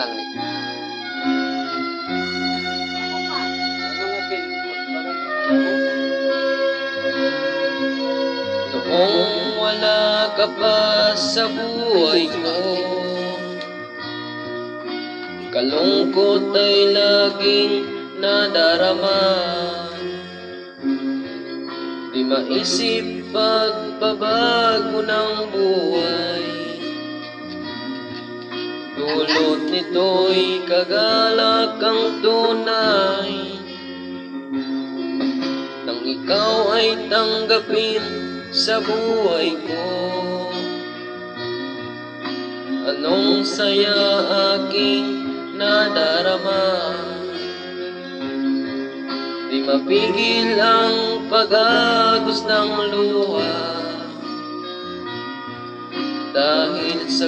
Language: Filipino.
lang ni. Noong wala ka pa sa buhay ko, kalungkot ay laging nadarama. Di maisip pagbabago ng buhay, dulot nito'y kagalak ang tunay. Nang ikaw ay tanggapin sa buhay ko, anong saya aking nadarama. Di mapigil ang pag-agos ng luha, dahil sa